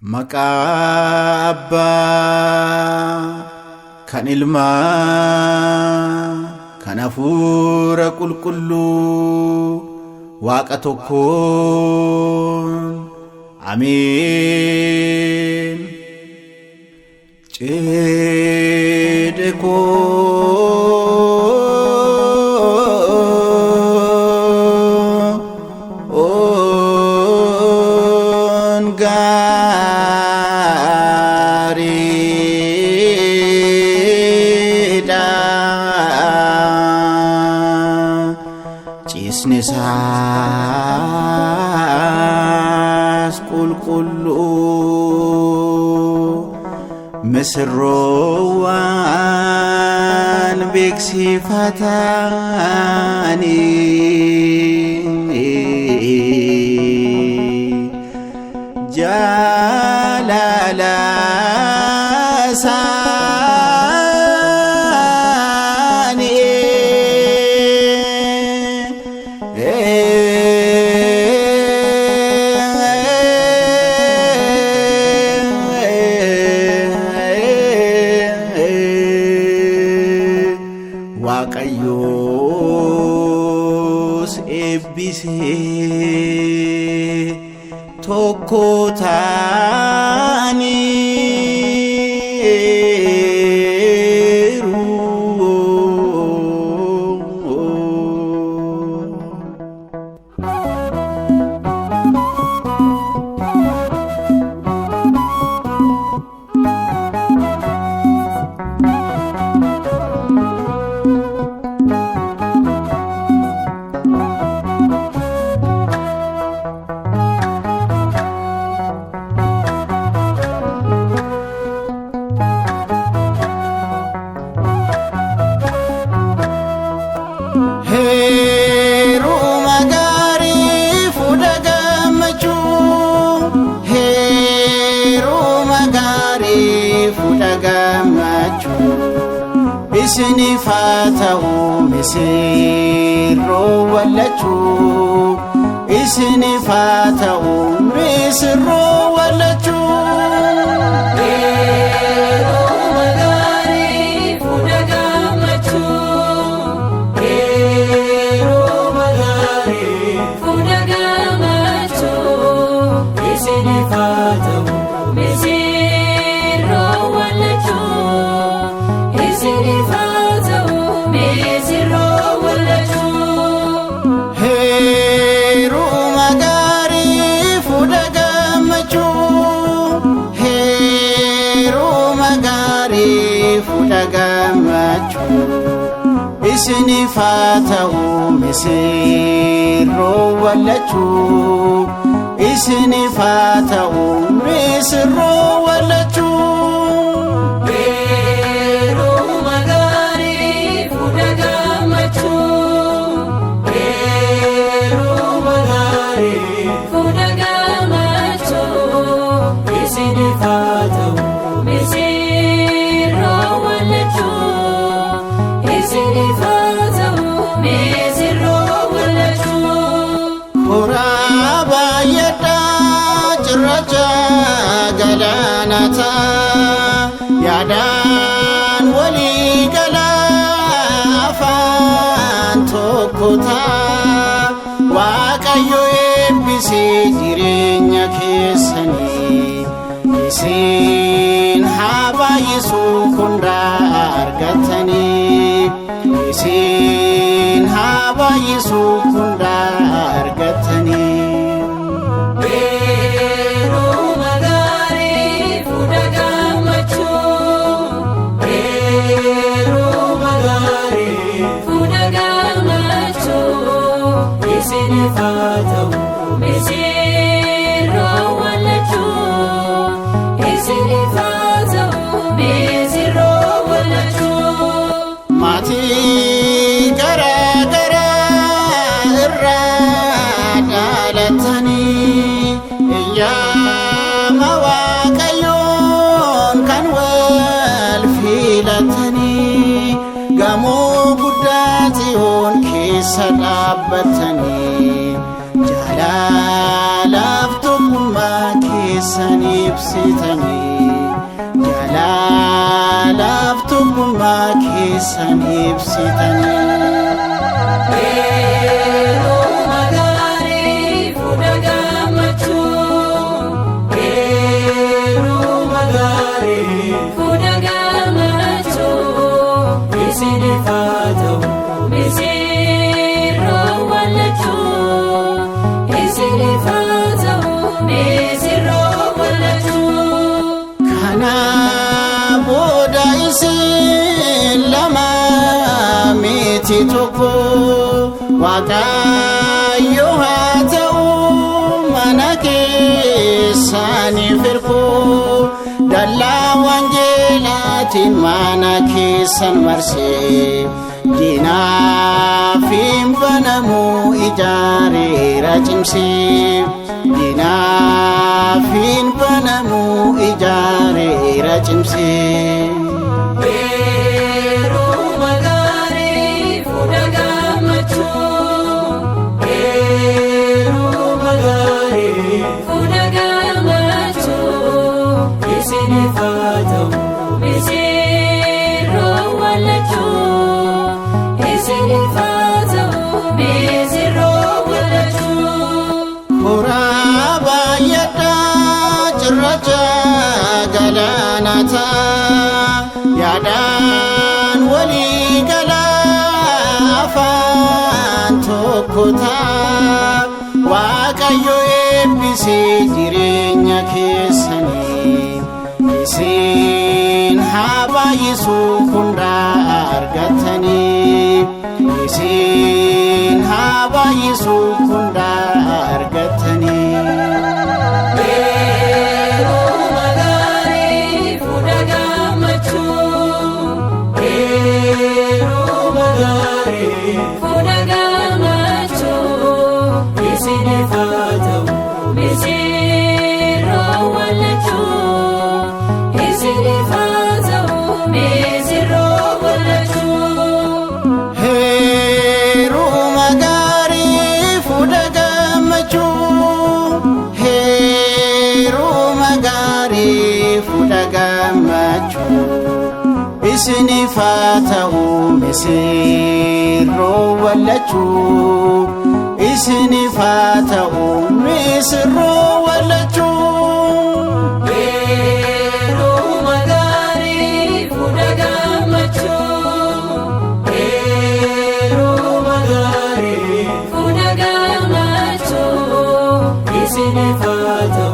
Maqaa Abbaa kan Ilmaa kan Hafuura Qulqulluu Waaqa tokkoon Amiin. Cidhi koon gaariidha, cisni isaas qulqulluu, misirroowwan beeksifatanii jaalala Waaqayyoos eebbisee tokko ta'aniiru. Heeruma gaarii fuudha gammachuu, heeruma gaarii fuudha gammachuu, isiniif haa ta'u misirroo wallachuu, isiniif haa ta'u misirroo wallachuu. Heeruma gaarii fuudha gammachuu, heeruma gaarii fuudha gammachuu, isiniif haa ta'u misirroo wallachuu, isiniif haa ta'u misirroo wallachuu. Horaa baay'aadhaa cirracha galaanata, yaadaan walii galaa afaan tokko ta'a. Waaqayyo eebbisee jireenya keessanii, isin haa baay'isuu hundaa argatanii, isin haa baay'isuu hundaa argatanii. Heeruma gaarii fuudha gammachuu, heeruma gaarii fuudha gammachuu, isiniif haa ta'u misirroo wallachuu, isiniif haa ta'u misirroo wallachuu. Maatii garaa garaa irraa dhalatanii, iyyaama Waaqayyoon kan wal filatanii, gamoo guddaa Xiyoon keessa dhaabbatanii, jaalalaaf tokkummaa keessa keessan ibsitanii jaalalaaf tokkummaa keessan ibsitanii. Kana booda isin lama miti tokko Waaqayyo haa ta'u mana keessaniif hirkoo dallaa wangeelaatiin mana keessan marsee diinaaf hin banamu ijaareera cimsee diinaaf hin banamu ijaareera cimsee. Horaa baay'aadhaa cirracha galaanata yaadaan walii galaa afaan tokko ta'a Waaqayyo eebbisee jireenya keessanii isin haa baay'isu hundaa argatanii isin haa baay'isu hundaa argatanii. Isiniif haa ta'u misirroo wallachuu isiniif haa ta'u misirroo wallachuu. Heeruma gaarii fuudha gammachuu heeruma gaarii fuudha gammachuu isiniif haa ta'u.